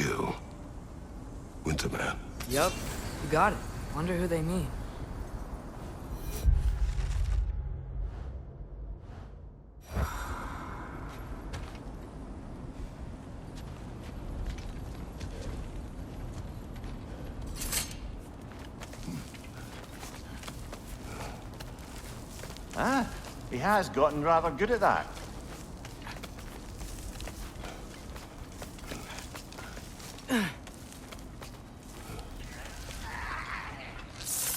kill Winterman. Yup, you got it. Wonder who they mean. Ah, he has gotten rather good at that.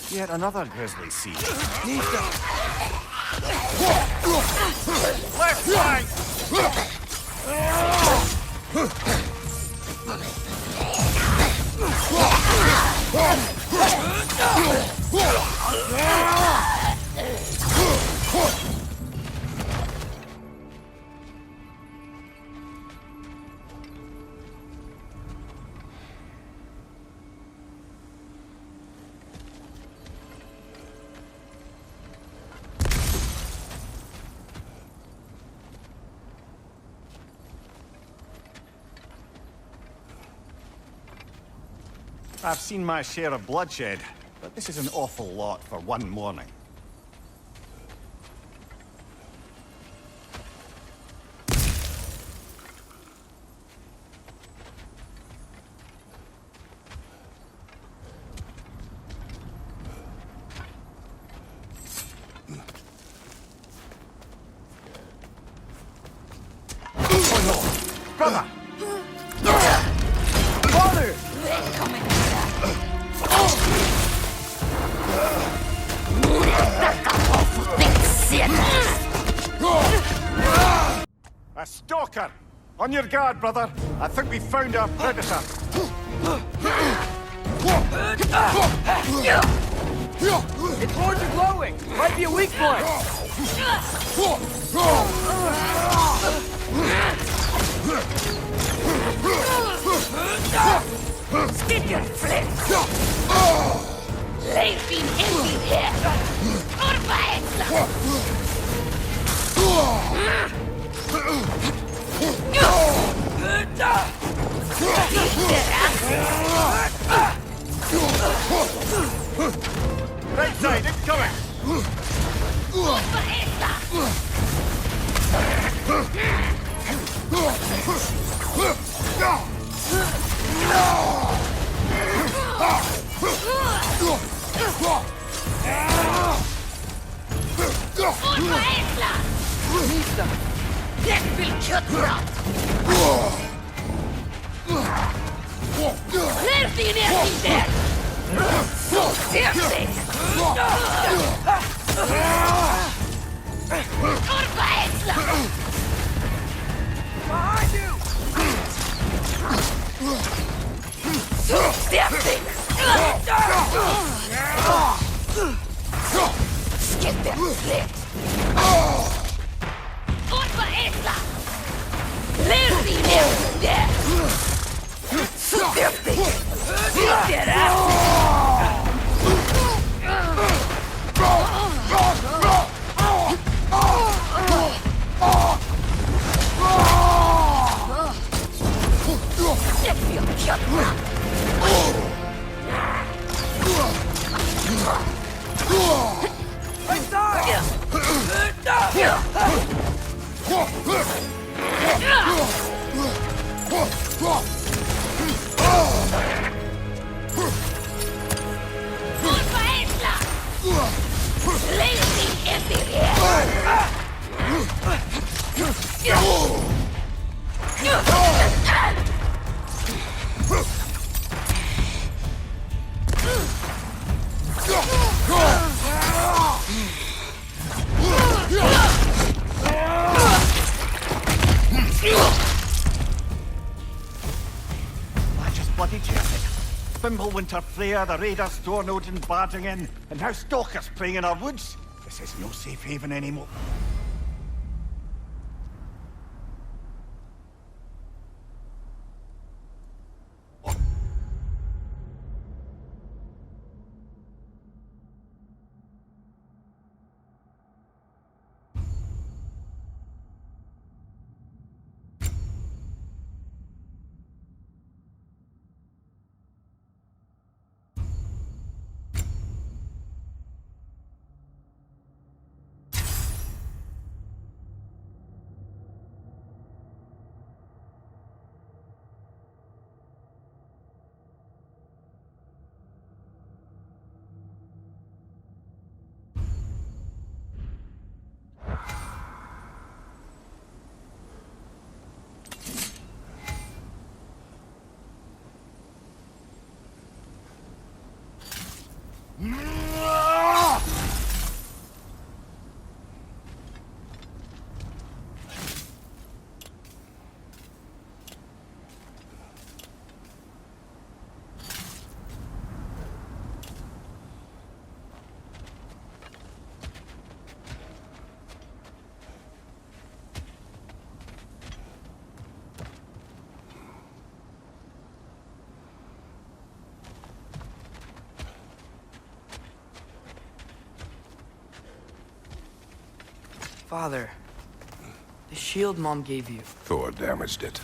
Yet another grisly scene. Left flank! I've seen my share of bloodshed, but this is an awful lot for one morning. Oh no! Brother! Father! A stalker! On your guard, brother! I think we found our predator! Its horns are glowing! Might be a weak point! Skid your flint! Leef ihn in die Herde! Urbeitler! Right side, incoming! Jetzt will Kürzer! Leef ihn in die Herde! Stirb dich! Urbeitler! Behind you! Stirb dich! Skip der Flint! Unverändler! Leer ihn in der! Stirb dich! Sieg dir ab! Jetzt wird Kürzer! Right side! Unverändler! Leg ihn in die Erde! I just bloody checked it. Fimbulwinter Freya, the raiders, Stornode and barging in, and now stalkers preying in our woods. This is no safe haven anymore. Father, the shield Mom gave you. Thor damaged it.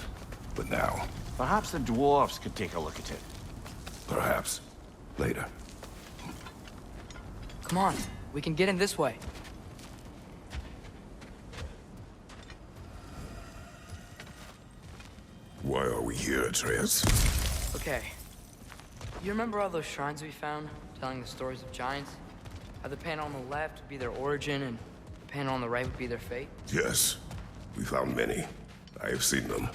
But now, Perhaps the dwarves could take a look at it. perhaps, later. Come on, we can get in this way. Why are we here, Atreus? Okay. You remember all those shrines we found, telling the stories of giants? How the panel on the left would be their origin, and the panel on the right would be their fate? Yes. We found many. I have seen them.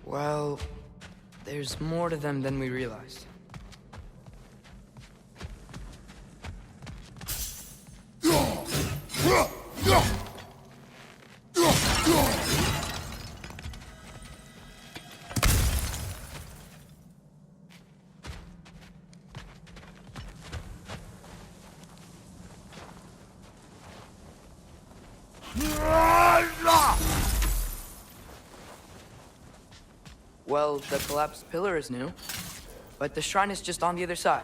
Well, there's more to them than we realized. Well, the collapsed pillar is new, but the shrine is just on the other side.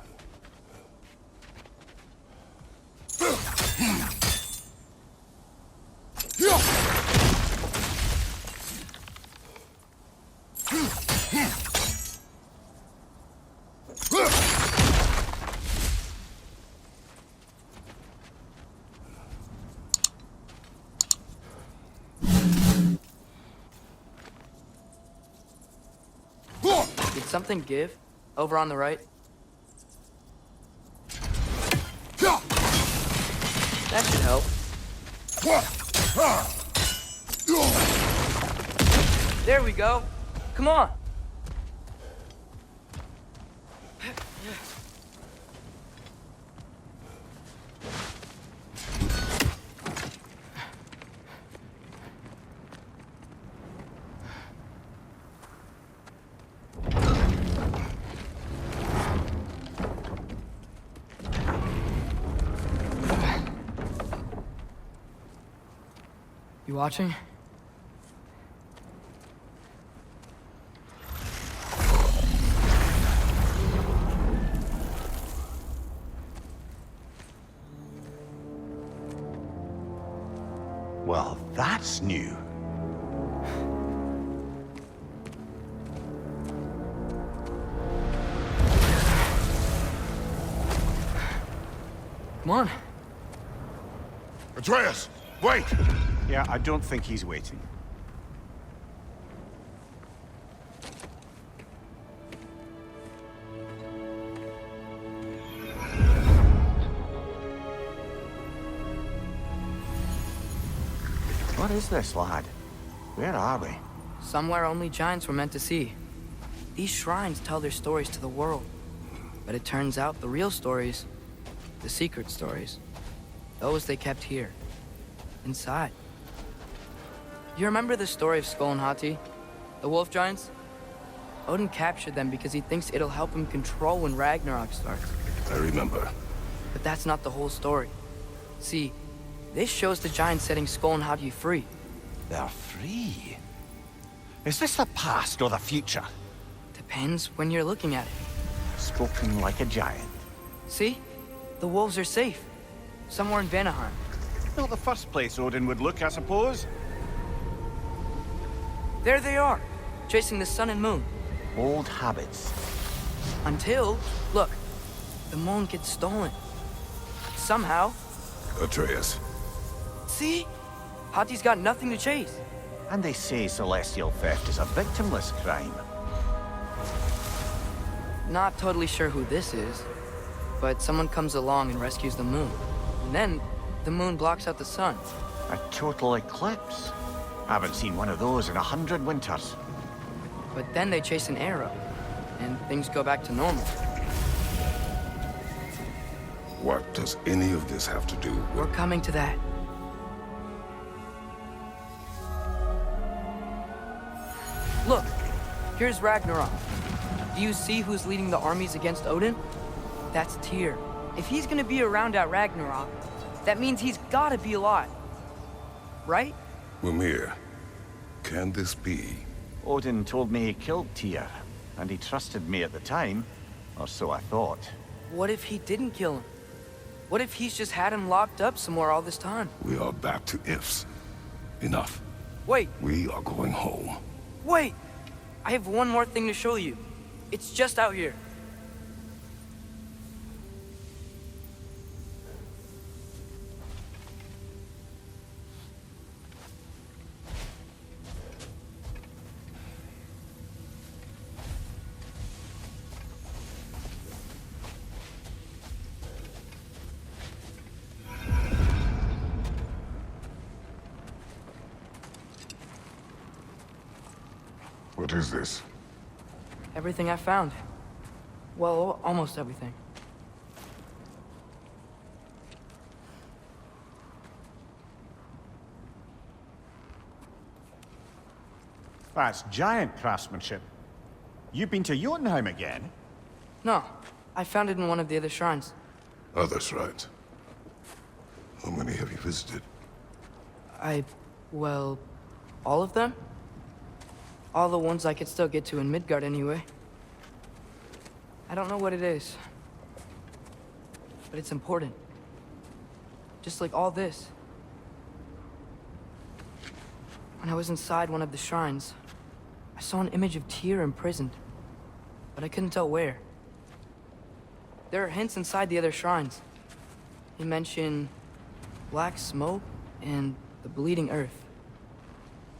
Did something give? Over on the right? That should help. There we go. Come on. You watching? Well, that's new. Come on. Atreus! Wait! Yeah, I don't think he's waiting. What is this, lad? Where are we? Somewhere only giants were meant to see. These shrines tell their stories to the world. But it turns out the real stories, the secret stories, those they kept here, inside. You remember the story of Skull and Hati? The wolf giants? Odin captured them because he thinks it'll help him control when Ragnarok starts. I remember. But that's not the whole story. See, this shows the giants setting Skull and Hati free. They're free. Is this the past or the future? Depends when you're looking at it. Spoken like a giant. See? The wolves are safe. Somewhere in Vanaheim. Not the first place Odin would look, I suppose. There they are, chasing the sun and moon. Old habits. Until, look, the moon gets stolen. Somehow. Atreus. See? Hati's got nothing to chase. And they say celestial theft is a victimless crime. Not totally sure who this is, but someone comes along and rescues the moon. And then, the moon blocks out the sun. A total eclipse. Haven't seen one of those in 100 winters. But then they chase an arrow, and things go back to normal. What does any of this have to do We're with... coming to that. Look, here's Ragnarok. Do you see who's leading the armies against Odin? That's Tyr. If he's gonna be around at Ragnarok, that means he's gotta be alive. Right? Mimir, can this be? Odin told me he killed Tyr, and he trusted me at the time, or so I thought. What if he didn't kill him? What if he's just had him locked up somewhere all this time? We are back to ifs. Enough. Wait, We are going home. wait! I have one more thing to show you. It's just out here. What is this? Everything I found. Well, almost everything. That's giant craftsmanship. You've been to Jotunheim again? No, I found it in one of the other shrines. Other shrines. How many have you visited? Well, all of them? All the ones I could still get to in Midgard anyway. I don't know what it is, but it's important. Just like all this. When I was inside one of the shrines, I saw an image of Tyr imprisoned, but I couldn't tell where. There are hints inside the other shrines. He mentioned black smoke and the bleeding earth.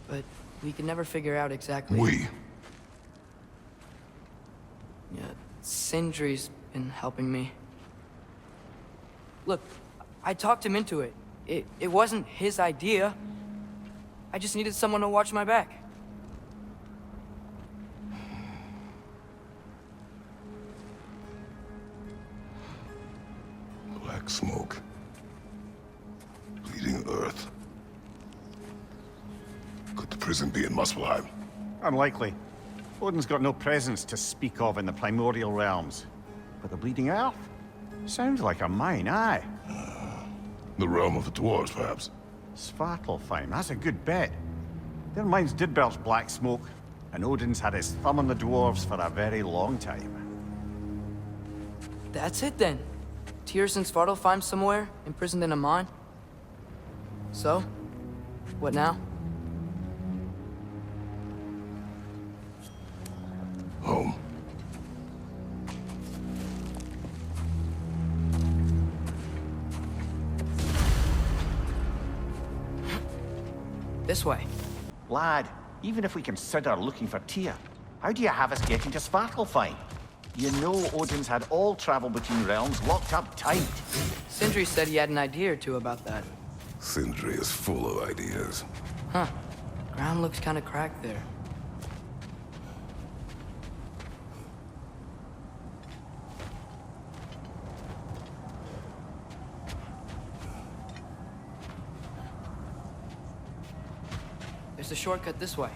But we could never figure out exactly. We? Yeah, Sindri's been helping me. Look, I talked him into it. It wasn't his idea. I just needed someone to watch my back. Black smoke. Bleeding earth. Could the prison be in Muspelheim? Unlikely. Odin's got no presence to speak of in the primordial realms. But the Bleeding Earth? Sounds like a mine, aye. The realm of the dwarves, perhaps? Svartalfheim, that's a good bet. Their mines did belch black smoke, and Odin's had his thumb on the dwarves for a very long time. That's it then. Tyr's in Svartalfheim somewhere, imprisoned in a mine. So, what now? Home. This way. Lad, even if we consider looking for Tyr, how do you have us getting to Svartalfheim? You know Odin's had all travel between realms locked up tight. Sindri said he had an idea or two about that. Sindri is full of ideas. Huh. Ground looks kind of cracked there. There's a shortcut this way.